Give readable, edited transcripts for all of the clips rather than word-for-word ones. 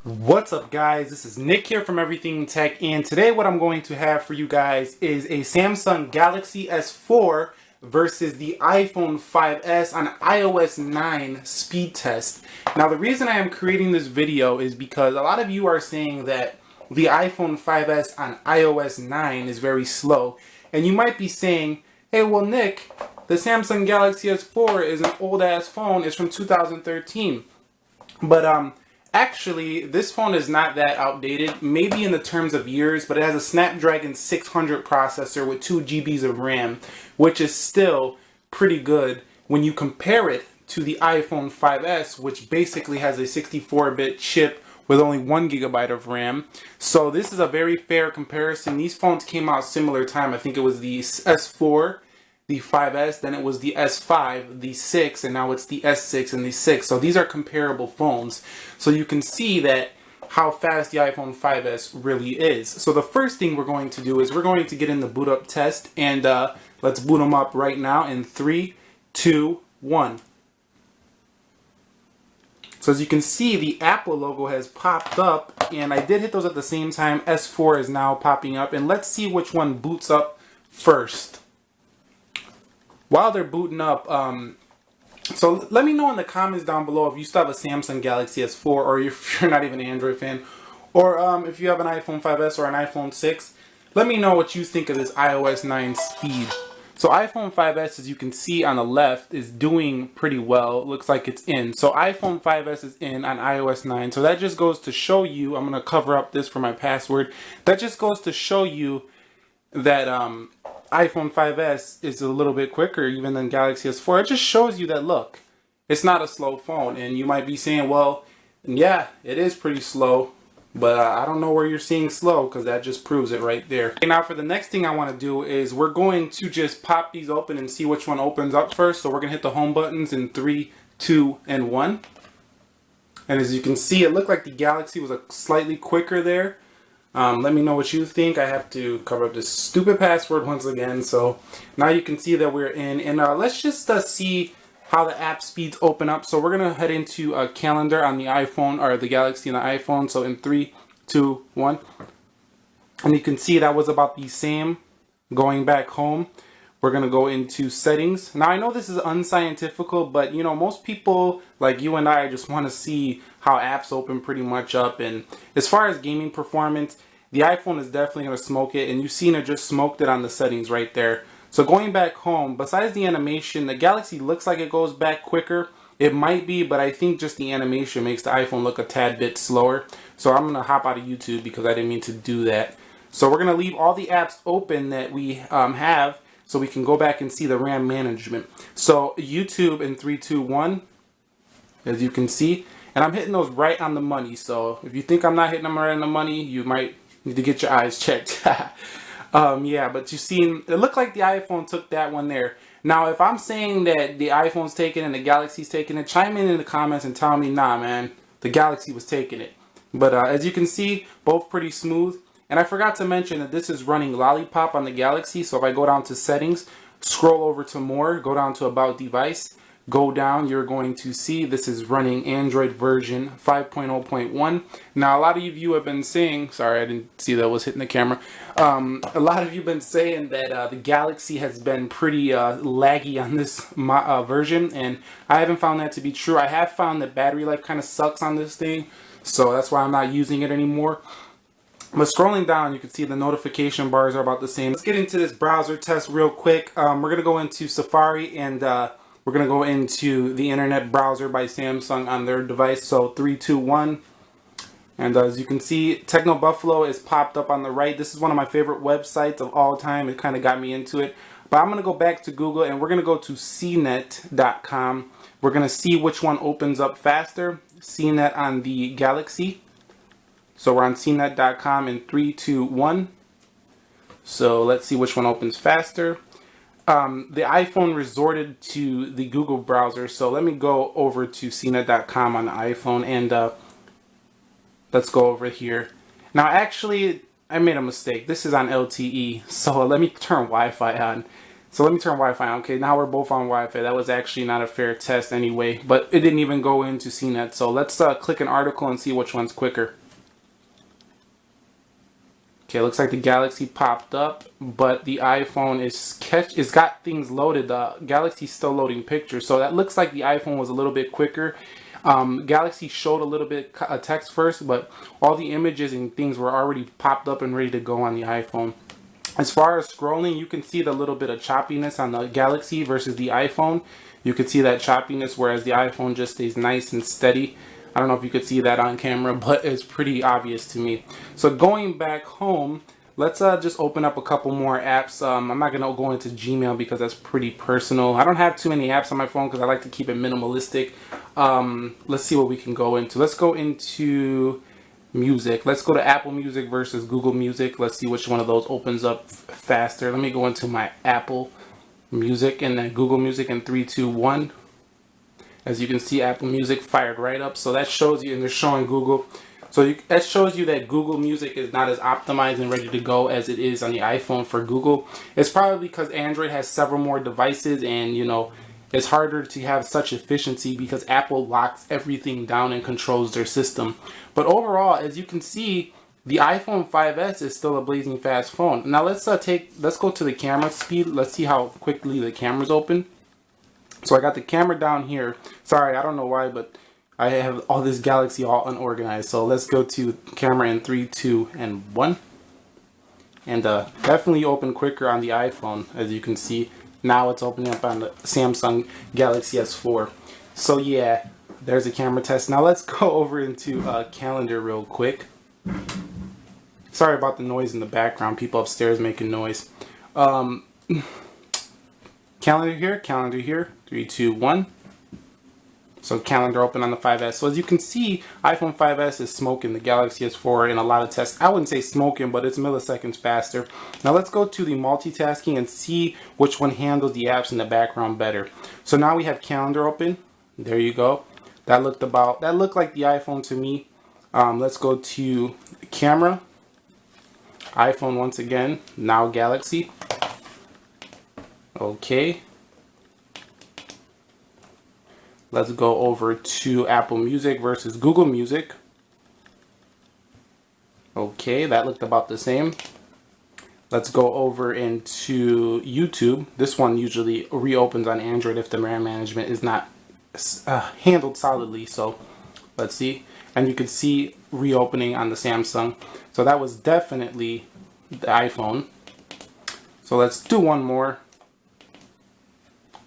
What's up, guys? This is Nick here from Everything Tech, and today what I'm going to have for you guys is a Samsung Galaxy S4 versus the iPhone 5S on iOS 9 speed test. Now, the reason I am creating this video is because a lot of you are saying that the iPhone 5S on iOS 9 is very slow, and you might be saying, hey, well, Nick, the Samsung Galaxy S4 is an old-ass phone. It's from 2013. But actually, this phone is not that outdated, maybe in the terms of years, but it has a Snapdragon 600 processor with 2 GBs of RAM, which is still pretty good when you compare it to the iPhone 5S, which basically has a 64-bit chip with only 1 GB of RAM. So this is a very fair comparison. These phones came out similar time. I think it was the S4, the 5S, then it was the S5, the 6, and now it's the S6 and the 6. So these are comparable phones. So you can see that how fast the iPhone 5S really is. So the first thing we're going to do is we're going to get in the boot up test, and let's boot them up right now in 3, 2, 1. So as you can see, the Apple logo has popped up, and I did hit those at the same time. S4 is now popping up, and let's see which one boots up first. While they're booting up, so let me know in the comments down below if you still have a Samsung Galaxy S4, or if you're not even an Android fan, or if you have an iPhone 5S or an iPhone 6. Let me know what you think of this iOS 9 speed. So iPhone 5S, as you can see on the left, is doing pretty well. It looks like it's in. So iPhone 5S is in on iOS 9. So that just goes to show you, I'm going to cover up this for my password. That just goes to show you that iPhone 5S is a little bit quicker even than Galaxy S4. It just shows you that, look, it's not a slow phone. And you might be saying, well, yeah, it is pretty slow, but I don't know where you're seeing slow, because that just proves it right there. Okay, now for the next thing I want to do is we're going to just pop these open and see which one opens up first. So we're going to hit the home buttons in 3, 2, and 1. And as you can see, it looked like the Galaxy was a slightly quicker there. Let me know what you think. I have to cover up this stupid password once again. So now you can see that we're in. And let's just see how the app speeds open up. So we're going to head into a calendar on the iPhone, or the Galaxy and the iPhone. So in 3, 2, 1. And you can see that was about the same. Going back home, we're going to go into settings. Now I know this is unscientific, but you know, most people like you and I just want to see how apps open pretty much up. And as far as gaming performance, the iPhone is definitely going to smoke it, and you've seen it just smoked it on the settings right there. So going back home, besides the animation, the Galaxy looks like it goes back quicker. It might be, but I think just the animation makes the iPhone look a tad bit slower. So I'm going to hop out of YouTube because I didn't mean to do that. So we're going to leave all the apps open that we have, so we can go back and see the RAM management. So YouTube in 3, 2, 1, as you can see. And I'm hitting those right on the money. So if you think I'm not hitting them right on the money, you might need to get your eyes checked. Yeah, but you seen, it looked like the iPhone took that one there. Now, if I'm saying that the iPhone's taking it and the Galaxy's taking it, chime in the comments and tell me, nah, man, the Galaxy was taking it. But as you can see, both pretty smooth. And I forgot to mention that this is running Lollipop on the Galaxy. So if I go down to settings, scroll over to more, go down to about device, go down, you're going to see this is running Android version 5.0.1. Now, a lot of you have been saying, sorry, I didn't see that was hitting the camera. A lot of you have been saying that the Galaxy has been pretty laggy on this version, and I haven't found that to be true. I have found that battery life kind of sucks on this thing, so that's why I'm not using it anymore. But scrolling down, you can see the notification bars are about the same. Let's get into this browser test real quick. We're going to go into Safari, and we're going to go into the internet browser by Samsung on their device. So 3, 2, 1. And as you can see, Techno Buffalo is popped up on the right. This is one of my favorite websites of all time. It kind of got me into it. But I'm going to go back to Google, and we're going to go to cnet.com. We're going to see which one opens up faster. CNET on the Galaxy. So we're on cnet.com in 3, 2, 1. So let's see which one opens faster. The iPhone resorted to the Google browser, so let me go over to cnet.com on the iPhone, and let's go over here. Now, actually, I made a mistake. This is on LTE, so let me turn Wi-Fi on. So let me turn Wi-Fi on. Okay, now we're both on Wi-Fi. That was actually not a fair test anyway, but it didn't even go into CNET. So let's click an article and see which one's quicker. Okay, looks like the Galaxy popped up, but the iPhone is got things loaded. The Galaxy's still loading pictures, so that looks like the iPhone was a little bit quicker. Galaxy showed a little bit of text first, but all the images and things were already popped up and ready to go on the iPhone. As far as scrolling, you can see the little bit of choppiness on the Galaxy versus the iPhone. You can see that choppiness, whereas the iPhone just stays nice and steady. I don't know if you could see that on camera, but it's pretty obvious to me. So going back home, let's just open up a couple more apps. I'm not going to go into Gmail because that's pretty personal. I don't have too many apps on my phone because I like to keep it minimalistic. Let's see what we can go into. Let's go into music. Let's go to Apple Music versus Google Music. Let's see which one of those opens up faster. Let me go into my Apple Music and then Google Music in 3, 2, 1. As you can see, Apple Music fired right up. So that shows you, and they're showing Google. So that shows you that Google Music is not as optimized and ready to go as it is on the iPhone for Google. It's probably because Android has several more devices, and you know, it's harder to have such efficiency because Apple locks everything down and controls their system. But overall, as you can see, the iPhone 5S is still a blazing fast phone. Now let's go to the camera speed. Let's see how quickly the camera's open. So I got the camera down here. Sorry, I don't know why, but I have all this Galaxy all unorganized. So let's go to camera in 3, 2, and 1. And definitely open quicker on the iPhone, as you can see. Now it's opening up on the Samsung Galaxy S4. So yeah, there's a camera test. Now let's go over into calendar real quick. Sorry about the noise in the background. People upstairs making noise. Calendar here. 3, 2, 1. So calendar open on the 5S. So as you can see, iPhone 5S is smoking the Galaxy S4 in a lot of tests. I wouldn't say smoking, but it's milliseconds faster. Now let's go to the multitasking and see which one handles the apps in the background better. So now we have calendar open. There you go. That looked like the iPhone to me. Let's go to camera. iPhone once again. Now Galaxy. Okay. Let's go over to Apple Music versus Google Music. Okay, that looked about the same. Let's go over into YouTube. This one usually reopens on Android if the RAM management is not handled solidly. So let's see. And you can see reopening on the Samsung. So that was definitely the iPhone. So let's do one more.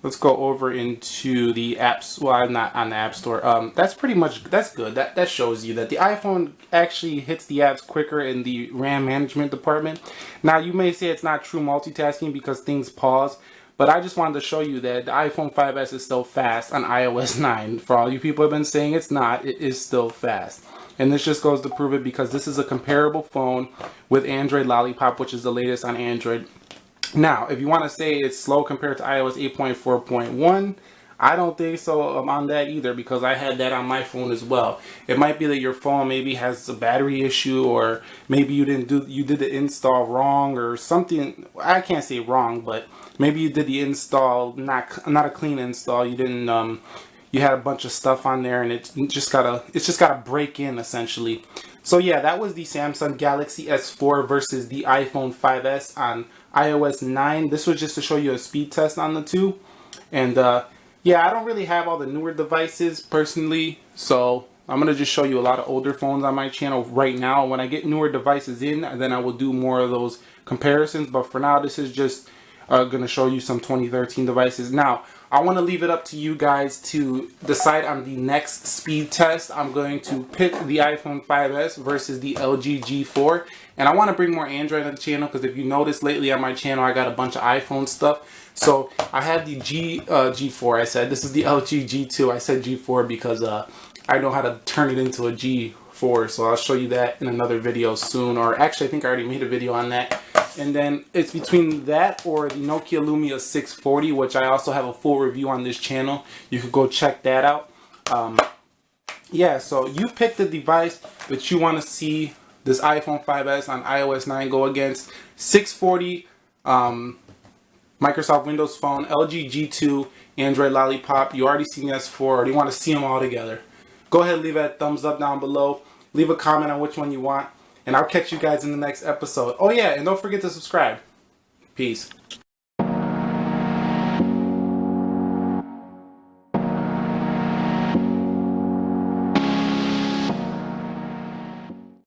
Let's go over into the apps. Well, I'm not on the App Store. That's good. That shows you that the iPhone actually hits the apps quicker in the RAM management department. Now, you may say it's not true multitasking because things pause, but I just wanted to show you that the iPhone 5S is still fast on iOS 9. For all you people who have been saying it's not, it is still fast. And this just goes to prove it because this is a comparable phone with Android Lollipop, which is the latest on Android. Now, if you want to say it's slow compared to iOS 8.4.1, I don't think so on that either because I had that on my phone as well. It might be that your phone maybe has a battery issue, or maybe you did the install wrong or something. I can't say wrong, but maybe you did the install not a clean install. You didn't you had a bunch of stuff on there and it's just gotta break in essentially. So yeah, that was the Samsung Galaxy S4 versus the iPhone 5S on iOS 9. This was just to show you a speed test on the two. And yeah, I don't really have all the newer devices personally, so I'm going to just show you a lot of older phones on my channel right now. When I get newer devices in, then I will do more of those comparisons. But for now, this is just going to show you some 2013 devices. Now, I want to leave it up to you guys to decide on the next speed test. I'm going to pit the iPhone 5S versus the LG G4. And I want to bring more Android on the channel because if you notice lately on my channel, I got a bunch of iPhone stuff. So I have the G4, I said. This is the LG G2. I said G4 because I know how to turn it into a G4. So I'll show you that in another video soon. Or actually, I think I already made a video on that. And then it's between that or the Nokia Lumia 640, which I also have a full review on this channel. You could go check that out. Yeah, so you pick the device that you want to see this iPhone 5S on iOS 9 go against. 640 Microsoft Windows Phone, LG G2, Android Lollipop. You already seen the S4, or do you want to see them all together? Go ahead and leave a thumbs up down below. Leave a comment on which one you want. And I'll catch you guys in the next episode. Oh yeah, and don't forget to subscribe. Peace.